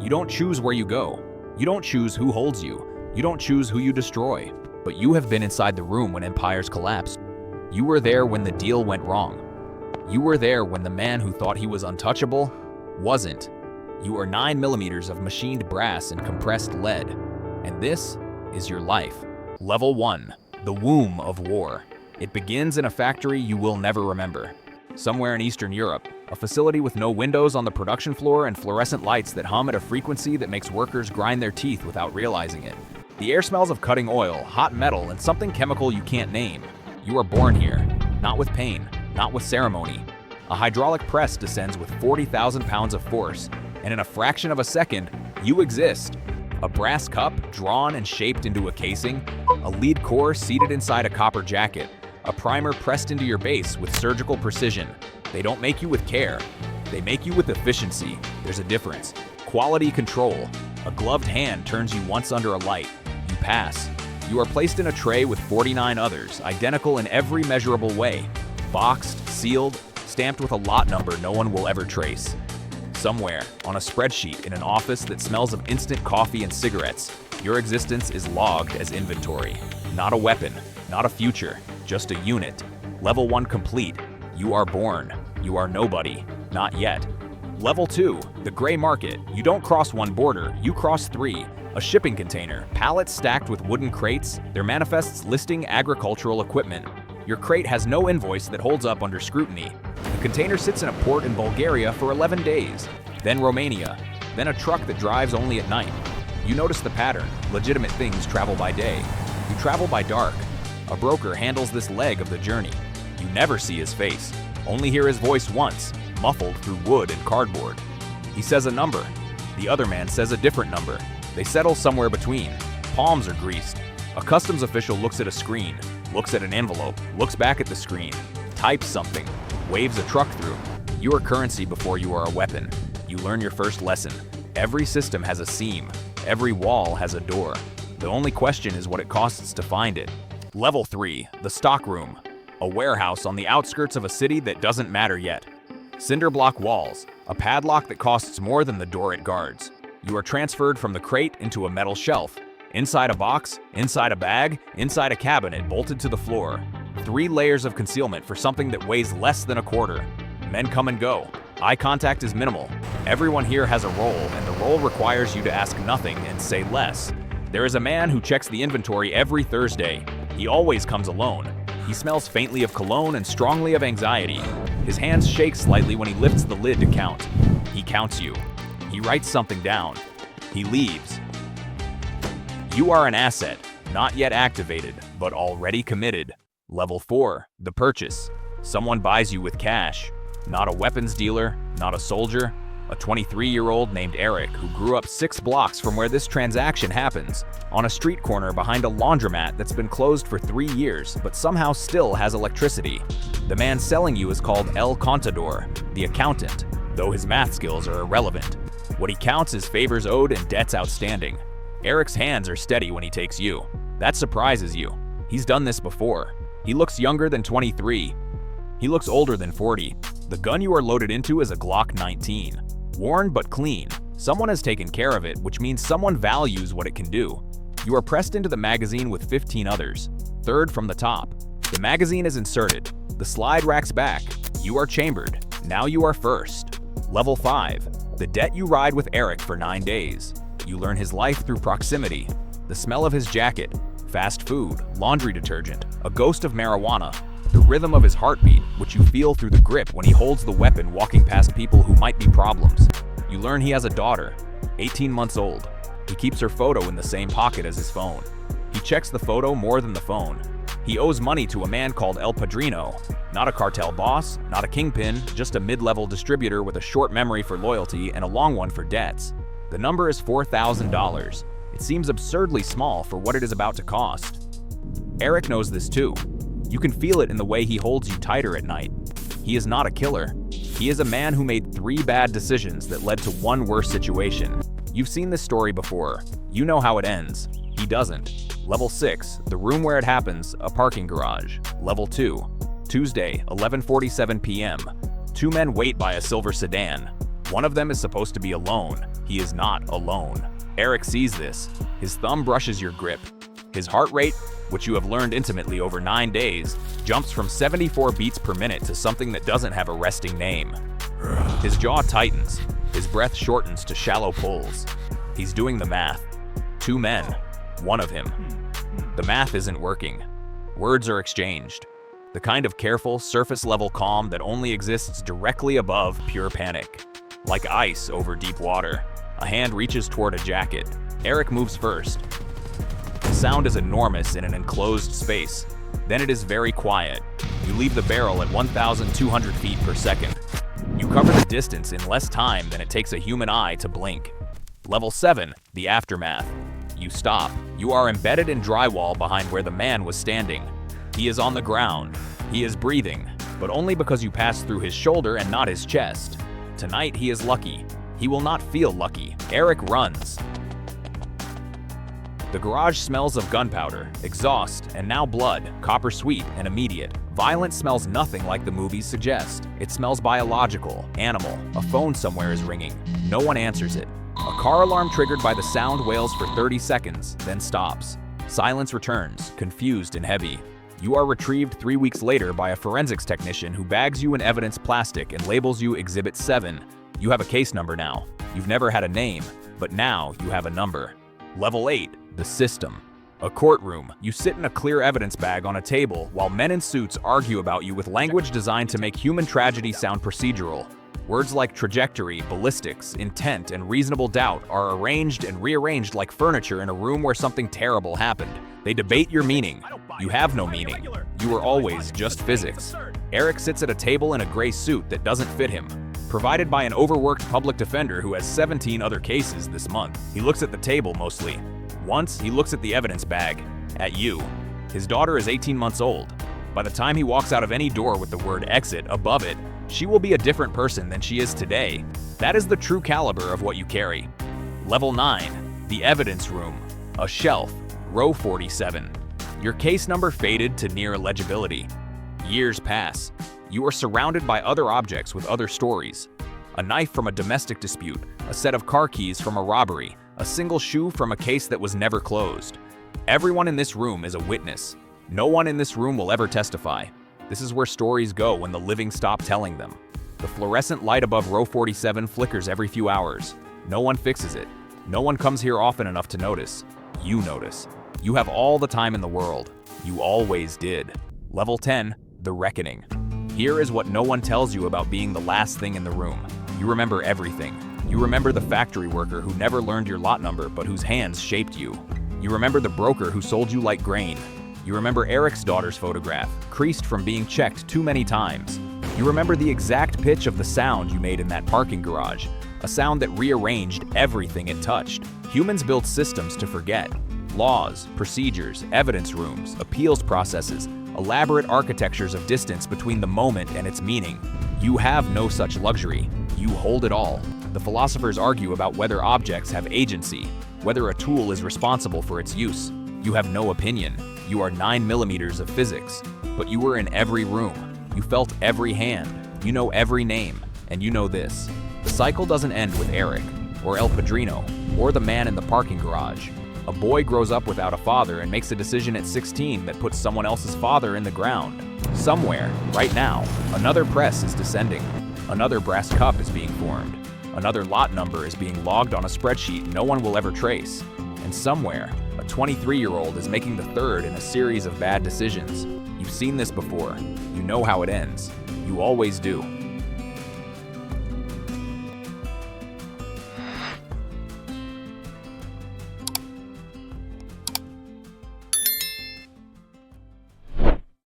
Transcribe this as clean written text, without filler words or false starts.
You don't choose where you go. You don't choose who holds you. You don't choose who you destroy. But you have been inside the room when empires collapsed. You were there when the deal went wrong. You were there when the man who thought he was untouchable wasn't. You are 9 millimeters of machined brass and compressed lead. And this is your life. Level 1. The womb of war. It begins in a factory you will never remember. Somewhere in Eastern Europe, a facility with no windows on the production floor and fluorescent lights that hum at a frequency that makes workers grind their teeth without realizing it. The air smells of cutting oil, hot metal, and something chemical you can't name. You are born here, not with pain, not with ceremony. A hydraulic press descends with 40,000 pounds of force, and in a fraction of a second, you exist. A brass cup drawn and shaped into a casing, a lead core seated inside a copper jacket, a primer pressed into your base with surgical precision. They don't make you with care. They make you with efficiency. There's a difference. Quality control. A gloved hand turns you once under a light. You pass. You are placed in a tray with 49 others, identical in every measurable way. Boxed, sealed, stamped with a lot number no one will ever trace. Somewhere, on a spreadsheet in an office that smells of instant coffee and cigarettes, your existence is logged as inventory. Not a weapon, not a future, just a unit. Level 1 complete. You are born. You are nobody. Not yet. Level 2, the gray market. You don't cross one border, you cross 3. A shipping container, pallets stacked with wooden crates, their manifests listing agricultural equipment. Your crate has no invoice that holds up under scrutiny. The container sits in a port in Bulgaria for 11 days, then Romania, then a truck that drives only at night. You notice the pattern. Legitimate things travel by day. You travel by dark. A broker handles this leg of the journey. You never see his face, only hear his voice once, muffled through wood and cardboard. He says a number. The other man says a different number. They settle somewhere between. Palms are greased. A customs official looks at a screen, looks at an envelope, looks back at the screen, types something, waves a truck through. You are currency before you are a weapon. You learn your first lesson. Every system has a seam. Every wall has a door. The only question is what it costs to find it. Level 3, the stockroom. A warehouse on the outskirts of a city that doesn't matter yet. Cinder block walls, a padlock that costs more than the door it guards. You are transferred from the crate into a metal shelf. Inside a box, inside a bag, inside a cabinet bolted to the floor. 3 layers of concealment for something that weighs less than a quarter. Men come and go. Eye contact is minimal. Everyone here has a role, and the role requires you to ask nothing and say less. There is a man who checks the inventory every Thursday. He always comes alone. He smells faintly of cologne and strongly of anxiety. His hands shake slightly when he lifts the lid to count. He counts you. He writes something down. He leaves. You are an asset, not yet activated, but already committed. Level 4, the purchase. Someone buys you with cash. Not a weapons dealer, not a soldier. A 23-year-old named Eric who grew up 6 blocks from where this transaction happens, on a street corner behind a laundromat that's been closed for 3 years, but somehow still has electricity. The man selling you is called El Contador, the accountant, though his math skills are irrelevant. What he counts is favors owed and debts outstanding. Eric's hands are steady when he takes you. That surprises you. He's done this before. He looks younger than 23. He looks older than 40. The gun you are loaded into is a Glock 19. Worn but clean. Someone has taken care of it, which means someone values what it can do. You are pressed into the magazine with 15 others. Third from the top. The magazine is inserted. The slide racks back. You are chambered. Now you are first. Level 5. The debt you ride with Eric for 9 days. You learn his life through proximity. The smell of his jacket. Fast food. Laundry detergent. A ghost of marijuana. The rhythm of his heartbeat, which you feel through the grip when he holds the weapon walking past people who might be problems. You learn he has a daughter, 18 months old. He keeps her photo in the same pocket as his phone. He checks the photo more than the phone. He owes money to a man called El Padrino. Not a cartel boss, not a kingpin, just a mid-level distributor with a short memory for loyalty and a long one for debts. The number is $4,000. It seems absurdly small for what it is about to cost. Eric knows this too. You can feel it in the way he holds you tighter at night. He is not a killer. He is a man who made 3 bad decisions that led to 1 worse situation. You've seen this story before. You know how it ends. He doesn't. Level 6, the room where it happens, a parking garage. Level 2, Tuesday, 11:47 p.m. 2 men wait by a silver sedan. One of them is supposed to be alone. He is not alone. Eric sees this. His thumb brushes your grip. His heart rate, which you have learned intimately over 9 days, jumps from 74 beats per minute to something that doesn't have a resting name. His jaw tightens. His breath shortens to shallow pulls. He's doing the math. 2 men, one of him. The math isn't working. Words are exchanged. The kind of careful, surface-level calm that only exists directly above pure panic. Like ice over deep water. A hand reaches toward a jacket. Eric moves first. The sound is enormous in an enclosed space. Then it is very quiet. You leave the barrel at 1,200 feet per second. You cover the distance in less time than it takes a human eye to blink. Level 7, the aftermath. You stop. You are embedded in drywall behind where the man was standing. He is on the ground. He is breathing, but only because you passed through his shoulder and not his chest. Tonight he is lucky. He will not feel lucky. Eric runs. The garage smells of gunpowder, exhaust, and now blood, copper sweet and immediate. Violence smells nothing like the movies suggest. It smells biological, animal. A phone somewhere is ringing. No one answers it. A car alarm triggered by the sound wails for 30 seconds, then stops. Silence returns, confused and heavy. You are retrieved 3 weeks later by a forensics technician who bags you in evidence plastic and labels you Exhibit 7. You have a case number now. You've never had a name, but now you have a number. Level 8, the system. A courtroom. You sit in a clear evidence bag on a table while men in suits argue about you with language designed to make human tragedy sound procedural. Words like trajectory, ballistics, intent, and reasonable doubt are arranged and rearranged like furniture in a room where something terrible happened. They debate your meaning. You have no meaning. You were always just physics. Eric sits at a table in a gray suit that doesn't fit him, provided by an overworked public defender who has 17 other cases this month. He looks at the table mostly. Once, he looks at the evidence bag. At you. His daughter is 18 months old. By the time he walks out of any door with the word exit above it, she will be a different person than she is today. That is the true caliber of what you carry. Level 9, the evidence room. A shelf, row 47. Your case number faded to near illegibility. Years pass. You are surrounded by other objects with other stories. A knife from a domestic dispute, a set of car keys from a robbery, a single shoe from a case that was never closed. Everyone in this room is a witness. No one in this room will ever testify. This is where stories go when the living stop telling them. The fluorescent light above row 47 flickers every few hours. No one fixes it. No one comes here often enough to notice. You notice. You have all the time in the world. You always did. Level 10, the reckoning. Here is what no one tells you about being the last thing in the room. You remember everything. You remember the factory worker who never learned your lot number but whose hands shaped you. You remember the broker who sold you like grain. You remember Eric's daughter's photograph, creased from being checked too many times. You remember the exact pitch of the sound you made in that parking garage, a sound that rearranged everything it touched. Humans built systems to forget. Laws, procedures, evidence rooms, appeals processes, elaborate architectures of distance between the moment and its meaning. You have no such luxury. You hold it all. The philosophers argue about whether objects have agency, whether a tool is responsible for its use. You have no opinion. You are 9 millimeters of physics, but you were in every room. You felt every hand. You know every name, and you know this. The cycle doesn't end with Eric, or El Padrino, or the man in the parking garage. A boy grows up without a father and makes a decision at 16 that puts someone else's father in the ground. Somewhere, right now, another press is descending. Another brass cup is being formed. Another lot number is being logged on a spreadsheet no one will ever trace. And somewhere, a 23-year-old is making the third in a series of bad decisions. You've seen this before. You know how it ends. You always do.